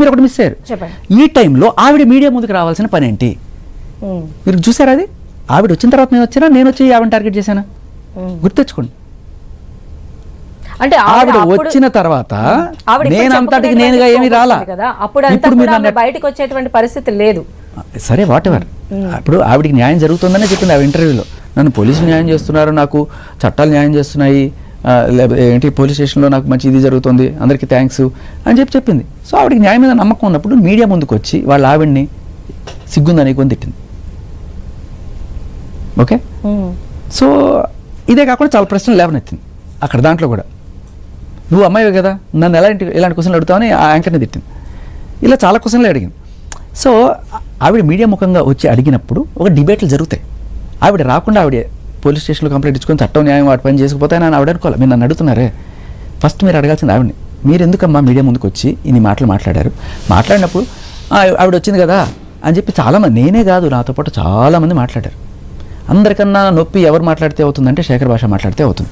మీరు ఒకటి మిస్ అయ్యారు. ఈ టైంలో ఆవిడ మీడియా ముందుకు రావాల్సిన పని ఏంటి? మీరు చూసారా? అది ఆవిడ వచ్చిన తర్వాత నేను వచ్చానా, నేను వచ్చి ఆవిడ టార్గెట్ చేశానా? గుర్తెచ్చుకోండి. అంటే ఆవిడ వచ్చిన తర్వాత నేను అంతటికి నేనుగా ఏమీ రాలా. ఇప్పుడు మీరు బయటకు వచ్చేటువంటి పరిస్థితి లేదు. సరే, వాట్ ఎవర్. ఇప్పుడు ఆవిడికి న్యాయం జరుగుతుందనే చెప్పింది ఆవిడ ఇంటర్వ్యూలో. నన్ను పోలీసులు న్యాయం చేస్తున్నారు, నాకు చట్టాలు న్యాయం చేస్తున్నాయి, ఏంటి పోలీస్ స్టేషన్లో నాకు మంచి ఇది జరుగుతుంది, అందరికీ థ్యాంక్స్ అని చెప్పింది. సో ఆవిడకి న్యాయం మీద నమ్మకం ఉన్నప్పుడు మీడియా ముందుకు వచ్చి వాళ్ళ ఆవిడ్ని సిగ్గుందని కొని తిట్టింది. ఓకే, సో ఇదే కాకుండా చాలా ప్రశ్నలు లేవనెత్తింది అక్కడ. దాంట్లో కూడా నువ్వు అమ్మాయివే కదా, నన్ను ఇలాంటి క్వశ్చన్లు అడుగుతావని ఆ యాంకర్ని తిట్టింది. ఇలా చాలా క్వశ్చన్లు అడిగింది. సో ఆవిడ మీడియా ముఖంగా వచ్చి అడిగినప్పుడు ఒక డిబేట్లు జరుగుతాయి. ఆవిడ రాకుండా ఆవిడ పోలీస్ స్టేషన్లో కంప్లైంట్ ఇచ్చుకొని చట్టం న్యాయం వాటి పని చేసుకుపోతే నేను ఆవిడ అనుకోవాలి. మీరు నన్ను అడుగుతున్నారే, ఫస్ట్ మీరు అడగాల్సింది ఆవిడని. మీరు ఎందుకమ్మా మీడియా ముందుకు వచ్చి ఇన్ని మాటలు మాట్లాడారు? మాట్లాడినప్పుడు ఆవిడ వచ్చింది కదా అని చెప్పి చాలామంది, నేనే కాదు నాతో పాటు చాలామంది మాట్లాడారు. అందరికన్నా నొప్పి ఎవరు మాట్లాడితే అవుతుందంటే శేఖర్ భాష మాట్లాడితే అవుతుంది.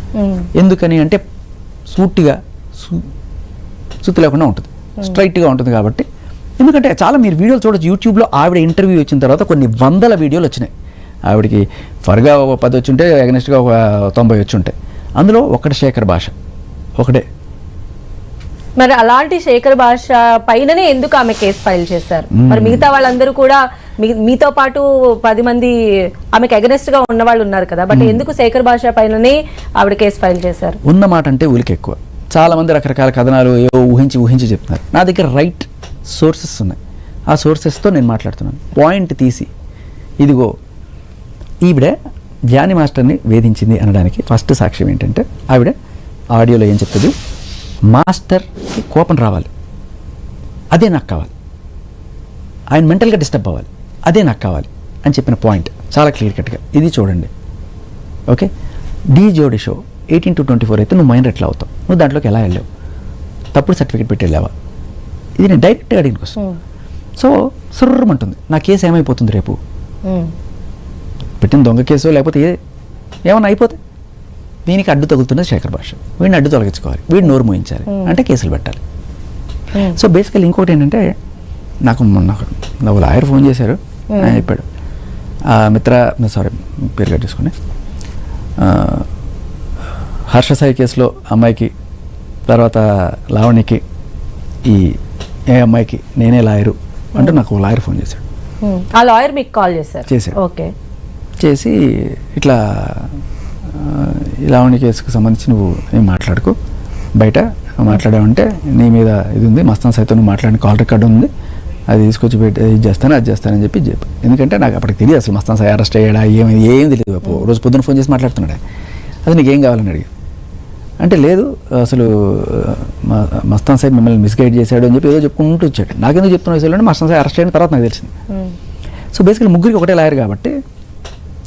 ఎందుకని అంటే సూటిగా సుత్తి లేకుండా ఉంటుంది, స్ట్రైట్గా ఉంటుంది కాబట్టి. ఎందుకంటే చాలా మీరు వీడియోలు చూడొచ్చు యూట్యూబ్లో. ఆవిడ ఇంటర్వ్యూ వచ్చిన తర్వాత కొన్ని వందల వీడియోలు వచ్చినాయి. ఆవిడకి ఫర్గా ఒక 10 వచ్చి ఉంటే, అగనెస్ట్గా ఒక 90 వచ్చి ఉంటాయి. అందులో ఒకటి శేఖర్ భాష ఒకటే. మరి అలాంటి శేఖర్ భాష పైననే ఎందుకు ఆమె కేసు ఫైల్ చేశారు? మరి మిగతా వాళ్ళందరూ కూడా మీతో పాటు 10 మంది ఆమెకు అగెనెస్ట్ గా ఉన్న వాళ్ళు ఉన్నారు కదా, బట్ ఎందుకు శేఖర్ భాష పైననే ఆవిడ కేసు ఫైల్ చేశారు? ఉన్న మాట అంటే ఉలికి ఎక్కువ. చాలా మంది రకరకాల కథనాలు ఏవో ఊహించి చెప్తున్నారు. నా దగ్గర రైట్ సోర్సెస్ ఉన్నాయి. ఆ సోర్సెస్తో నేను మాట్లాడుతున్నాను. పాయింట్ తీసి ఇదిగో ఈవిడ జానీ మాస్టర్ని వేధించింది అనడానికి ఫస్ట్ సాక్ష్యం ఏంటంటే, ఆవిడ ఆడియోలో ఏం చెప్తుంది, మాస్టర్కి కోపం రావాలి, అదే నాకు కావాలి, ఆయన మెంటల్గా డిస్టర్బ్ అవ్వాలి, అదే నాకు కావాలి అని చెప్పిన పాయింట్ చాలా క్లియర్ కట్గా. ఇది చూడండి. Okay, Dhee Jodi show 18 to 24 అయితే నువ్వు మైనర్ ఎట్లా అవుతావు? నువ్వు దాంట్లోకి ఎలా వెళ్ళావు? తప్పుడు సర్టిఫికేట్ పెట్టి వెళ్ళావా? ఇది నేను డైరెక్ట్గా అడిగిన కోసం. సో సుర్రమంటుంది, నా కేసు ఏమైపోతుంది రేపు? పెట్టిన దొంగ కేసు లేకపోతే ఏమన్నా అయిపోతే దీనికి అడ్డు తగులుతున్నది శేఖర్ భాష. వీడిని అడ్డు తొలగించుకోవాలి, వీడిని నోరు మోయించాలి అంటే కేసులు పెట్టాలి. సో బేసికల్ ఇంకోటి ఏంటంటే, నాకు లాయర్ ఫోన్ చేశారు. ఆయన చెప్పాడు, సారీ పేరు కట్ చేసుకుని, హర్షసాయి కేసులో అమ్మాయికి, తర్వాత లావణ్యకి, ఈ అమ్మాయికి నేనే లాయరు అంటూ నాకు లాయర్ ఫోన్ చేశాడు. ఆ లాయర్ మీకు కాల్ చేశాడు? ఓకే, చేసి ఇట్లా లావణ్య కేసుకు సంబంధించి నువ్వు ఏం మాట్లాడుకో, బయట మాట్లాడావంటే నీ మీద ఇది ఉంది, మస్తాన్ సాయితో నువ్వు మాట్లాడిన కాల్ రికార్డు ఉంది, అది తీసుకొచ్చి ఇది చేస్తానని చెప్పి ఎందుకంటే నాకు అప్పటికి తెలియదు అసలు మస్తాన్ సాయి అరెస్ట్ అయ్యాడా ఏం తెలియదు. రోజు పొద్దున్న ఫోన్ చేసి మాట్లాడుతున్నాడు. అది నీకేం కావాలని అడిగి అంటే, లేదు అసలు మస్తాన్ సాయి మిమ్మల్ని మిస్గైడ్ చేశాడు అని చెప్పి ఏదో చెప్పుకుంటూ వచ్చాడు. నాకెందుకు చెప్తున్నా అంటే మస్తాన్ సాయి అరెస్ట్ అయిన తర్వాత నాకు తెలిసింది. సో బేసికలీ ముగ్గురికి ఒకటే లాయర్ కాబట్టి,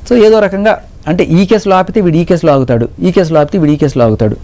సో ఏదో రకంగా అంటే ఈ కేసులో ఆపితే వీడు ఈ కేసులో ఆగుతాడు, ఈ కేసులో ఆపితే వీడు ఈ కేసులో ఆగుతాడు